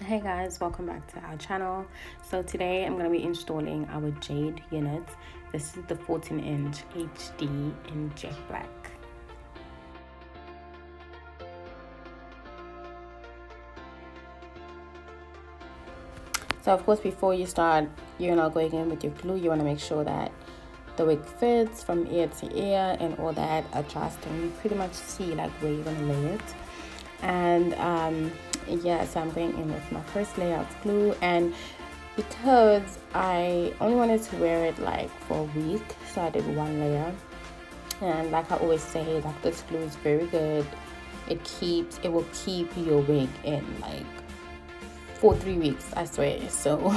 Hey guys, welcome back to our channel. So today I'm going to be installing our jade unit. This is the 14-inch HD in jet black. So of course, before you start, you're not going in with your glue. You want to make sure that the wig fits from ear to ear and all that, adjusting. You pretty much see like where you're going to lay it. And yeah, so I'm going in with my first layer of glue, and because I only wanted to wear it like for a week, so I did one layer. And like I always say, like this glue is very good. It will keep your wig in like for 3 weeks, I swear. So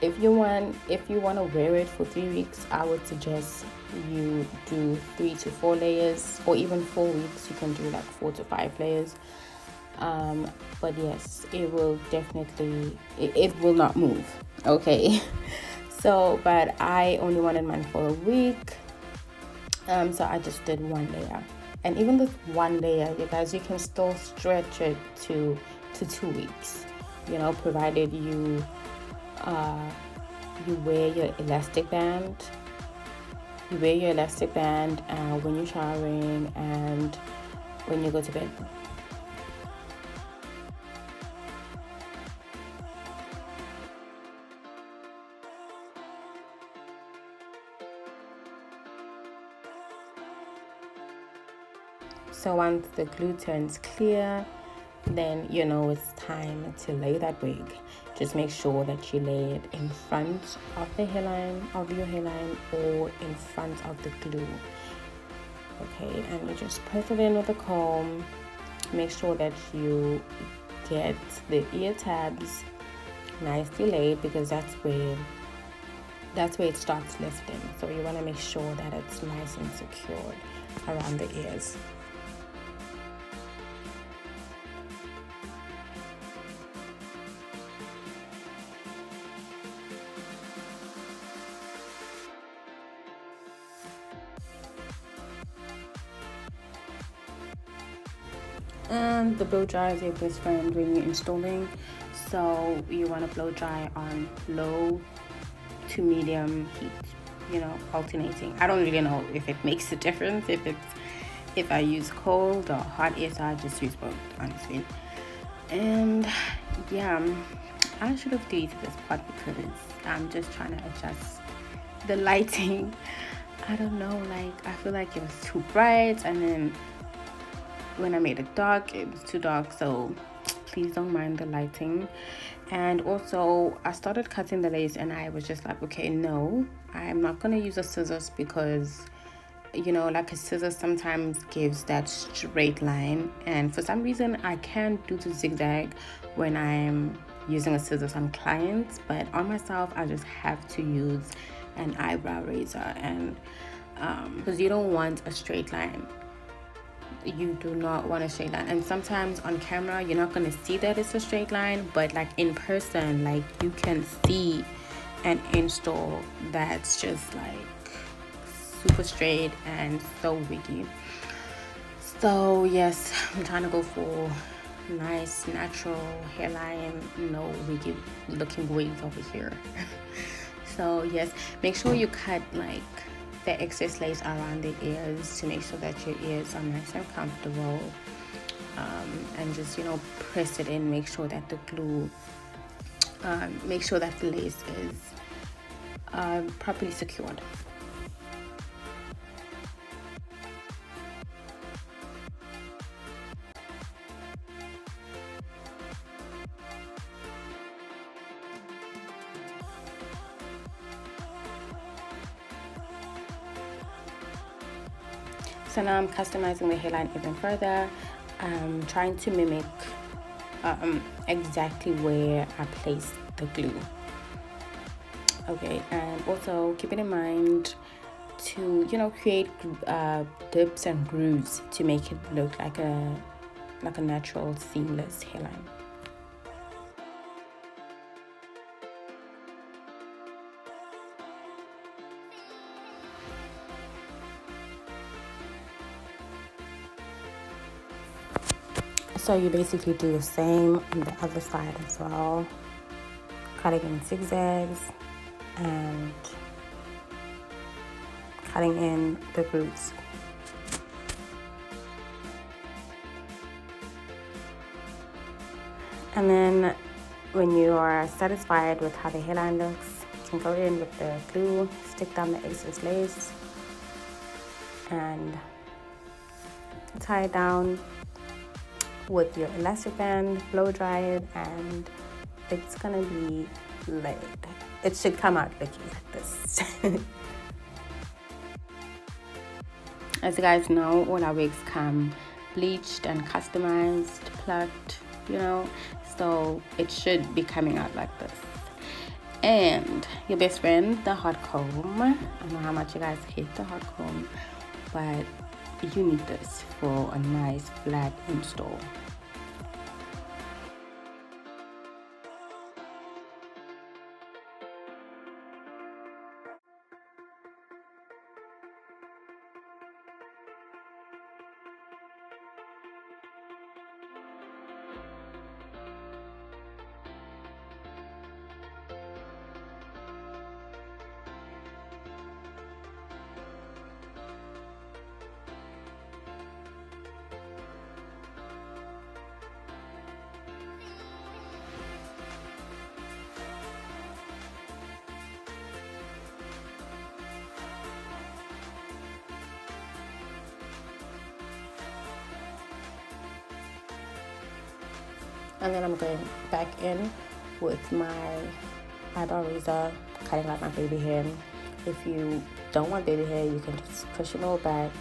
if you want to wear it for 3 weeks, I would suggest you do 3 to 4 layers, or even 4 weeks you can do like 4 to 5 layers. But yes, it will definitely, it will not move, okay. So but I only wanted mine for a week, so I just did one layer. And even with one layer, you guys, you can still stretch it to 2 weeks, you know, provided you wear your elastic band. You wear your elastic band when you're showering and when you go to bed. So once the glue turns clear, then you know it's time to lay that wig. Just make sure that you lay it in front of the hairline, of your hairline, or in front of the glue. Okay, and you just press it in with a comb. Make sure that you get the ear tabs nicely laid, because that's where it starts lifting. So you want to make sure that it's nice and secured around the ears. And the blow dry is your best friend when you're installing. So you want to blow dry on low to medium heat, you know, alternating. I don't really know if it makes a difference if I use cold or hot air, so I just use both, honestly. And yeah, I should have deleted this part because I'm just trying to adjust the lighting. I don't know, like I feel like it was too bright, and then when I made it dark, it was too dark. So please don't mind the lighting. And also I started cutting the lace, and I was just like, okay, no, I'm not gonna use a scissors, because you know, like a scissor sometimes gives that straight line, and for some reason I can't do the zigzag when I'm using a scissors on clients, but on myself I just have to use an eyebrow razor. And because you don't want a straight line, you do not want a straight line. And sometimes on camera you're not going to see that it's a straight line, but like in person, like you can see an install that's just like super straight and so wiggy. So yes, I'm trying to go for nice natural hairline, no wiggy looking wigs over here. So yes, make sure you cut like the excess lace around the ears to make sure that your ears are nice and comfortable, and just, you know, press it in. Make sure that the glue, make sure that the lace is properly secured. So now I'm customizing the hairline even further. I'm trying to mimic exactly where I place the glue. Okay, and also keep it in mind to, you know, create dips and grooves to make it look like a natural seamless hairline. So you basically do the same on the other side as well, cutting in zigzags and cutting in the roots. And then when you are satisfied with how the hairline looks, you can go in with the glue, stick down the excess lace, and tie it down with your elastic band, blow dry it, and it's gonna be laid. It should come out looking like this. As you guys know, all our wigs come bleached and customized, plucked, you know, so it should be coming out like this. And your best friend, the hot comb. I know how much you guys hate the hot comb, but you need this for a nice flat install. And then I'm going back in with my eyebrow razor, cutting out my baby hair. If you don't want baby hair, you can just push it all back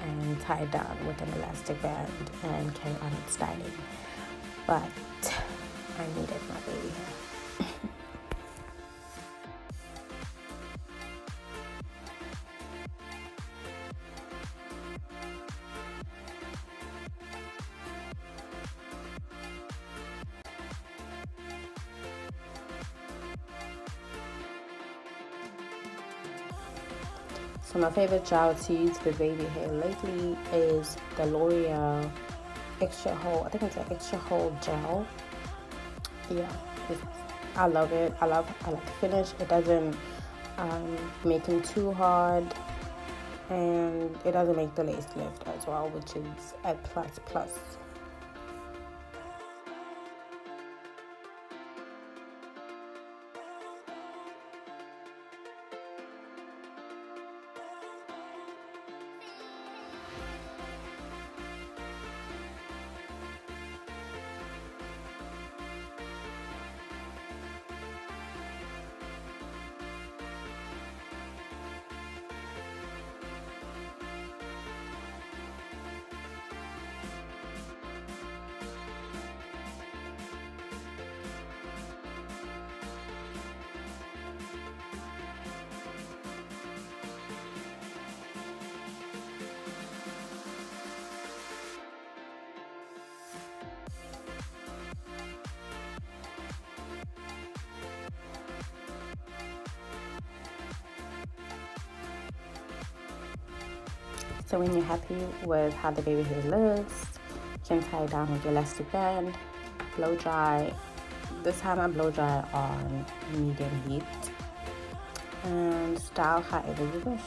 and tie it down with an elastic band and carry on with styling. But I needed my baby hair. So my favorite gel to use for baby hair lately is the Loreal Extra Hold. I think it's an Extra Hold gel. Yeah, I love it. I like the finish. It doesn't make them too hard, and it doesn't make the lace lift as well, which is a plus. So when you're happy with how the baby hair looks, you can tie it down with your elastic band, blow dry. This time I blow dry on medium heat, and style however you wish.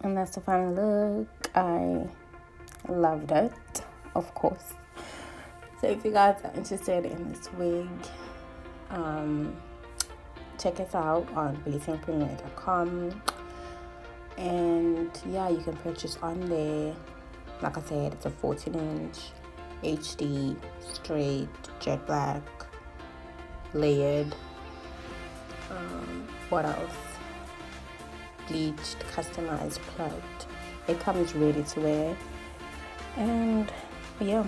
And that's the final look. I loved it, of course. So if you guys are interested in this wig, check us out on bellissimapremier.com. And yeah, you can purchase on there. Like I said, it's a 14-inch HD straight jet black layered. What else? Bleached, customized, plugged. It comes ready to wear. And yeah,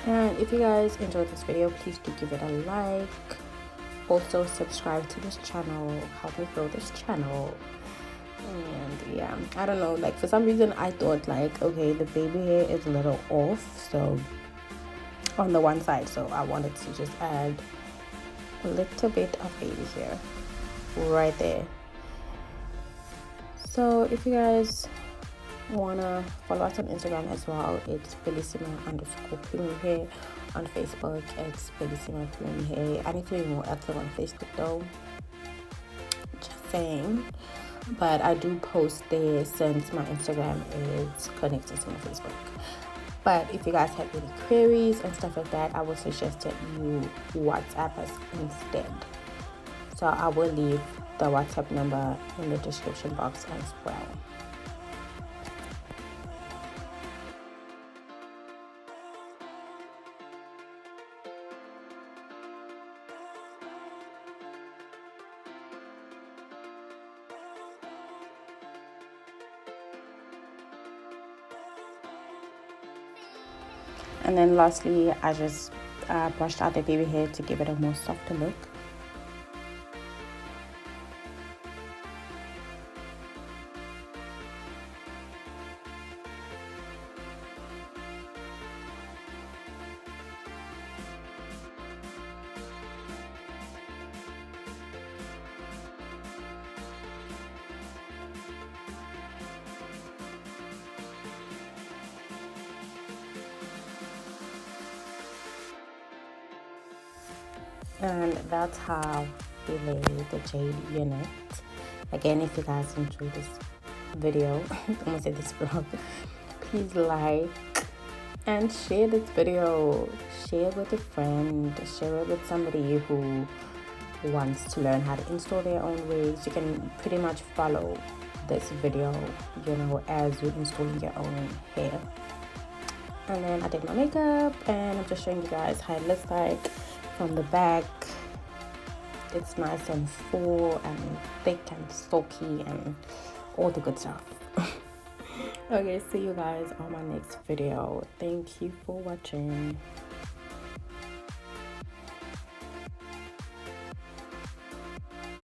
and if you guys enjoyed this video, please do give it a like. Also subscribe to this channel, help me grow this channel. And yeah, I don't know, like for some reason I thought like, okay, the baby hair is a little off, so on the one side, so I wanted to just add a little bit of baby here right there. So if you guys wanna follow us on Instagram as well, it's Bellissima_premium hair. On Facebook, it's Bellissima premium hair. I need to be more active on Facebook though, just saying, but I do post there since my Instagram is connected to my Facebook. But if you guys have any queries and stuff like that, I would suggest that you WhatsApp us instead. So I will leave the WhatsApp number in the description box as well. And then lastly, I just brushed out the baby hair to give it a more softer look. And that's how we lay the jade unit. Again, if you guys enjoyed this video, I'm gonna say this vlog, please like and share this video. Share with a friend, share it with somebody who wants to learn how to install their own waves. You can pretty much follow this video, you know, as you're installing your own hair. And then I did my makeup, and I'm just showing you guys how it looks like from the back. It's nice and full and thick and silky and all the good stuff. Okay, see you guys on my next video. Thank you for watching.